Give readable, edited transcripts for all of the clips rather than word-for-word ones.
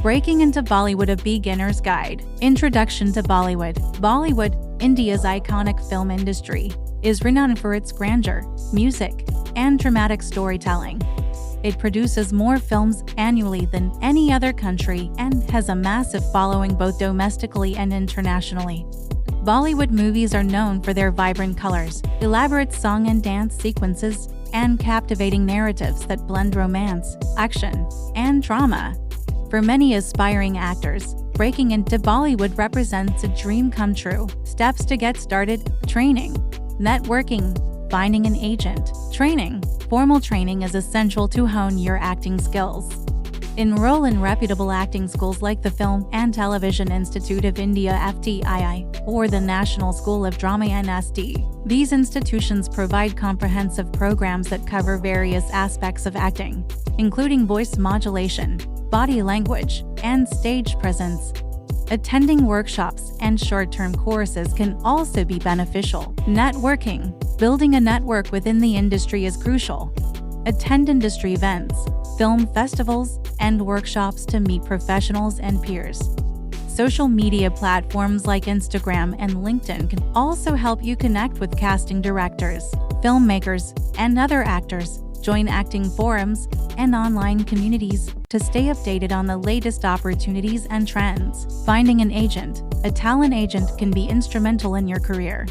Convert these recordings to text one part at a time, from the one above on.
Breaking into Bollywood: A Beginner's Guide. Introduction to Bollywood. Bollywood, India's iconic film industry, is renowned for its grandeur, music, and dramatic storytelling. It produces more films annually than any other country and has a massive following both domestically and internationally. Bollywood movies are known for their vibrant colors, elaborate song and dance sequences, and captivating narratives that blend romance, action, and drama. For many aspiring actors, breaking into Bollywood represents a dream come true. Steps to get started: training, networking, finding an agent. Training. Formal training is essential to hone your acting skills. Enroll in reputable acting schools like the Film and Television Institute of India (FTII) or the National School of Drama (NSD). These institutions provide comprehensive programs that cover various aspects of acting, including voice modulation, body language, and stage presence. Attending workshops and short-term courses can also be beneficial. Networking. Building a network within the industry is crucial. Attend industry events, film festivals, and workshops to meet professionals and peers. Social media platforms like Instagram and LinkedIn can also help you connect with casting directors, filmmakers, and other actors. Join acting forums and online communities to stay updated on the latest opportunities and trends. Finding an agent. A talent agent can be instrumental in your career.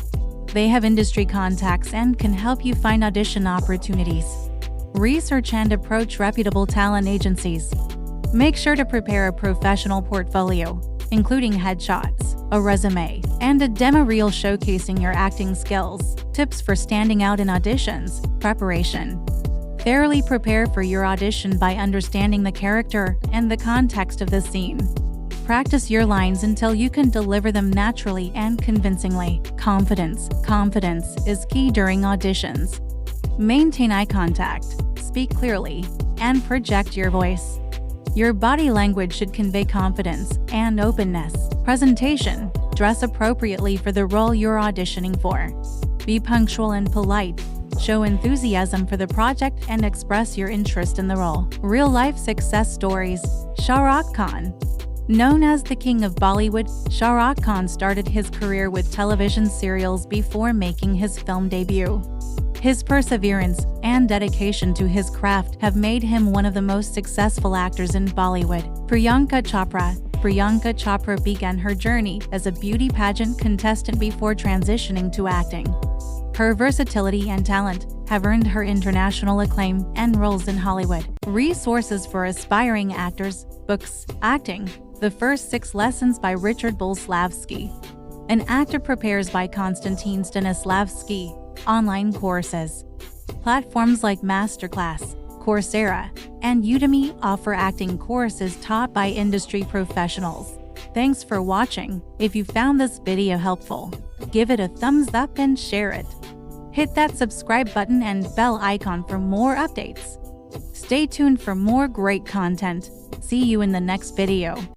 They have industry contacts and can help you find audition opportunities. Research and approach reputable talent agencies. Make sure to prepare a professional portfolio, including headshots, a resume, and a demo reel showcasing your acting skills. Tips for standing out in auditions. Preparation. Thoroughly prepare for your audition by understanding the character and the context of the scene. Practice your lines until you can deliver them naturally and convincingly. Confidence. Confidence is key during auditions. Maintain eye contact, speak clearly, and project your voice. Your body language should convey confidence and openness. Presentation. Dress appropriately for the role you're auditioning for. Be punctual and polite. Show enthusiasm for the project and express your interest in the role. Real-life success stories. Shah Rukh Khan. Known as the King of Bollywood, Shah Rukh Khan started his career with television serials before making his film debut. His perseverance and dedication to his craft have made him one of the most successful actors in Bollywood. Priyanka Chopra. Priyanka Chopra began her journey as a beauty pageant contestant before transitioning to acting. Her versatility and talent have earned her international acclaim and roles in Hollywood. Resources for aspiring actors. Books. Acting. The First 6 Lessons by Richard Boleslavsky. An Actor Prepares by Konstantin Stanislavski. Online courses. Platforms like MasterClass, Coursera, and Udemy offer acting courses taught by industry professionals. Thanks for watching. If you found this video helpful, give it a thumbs up and share it. Hit that subscribe button and bell icon for more updates. Stay tuned for more great content. See you in the next video.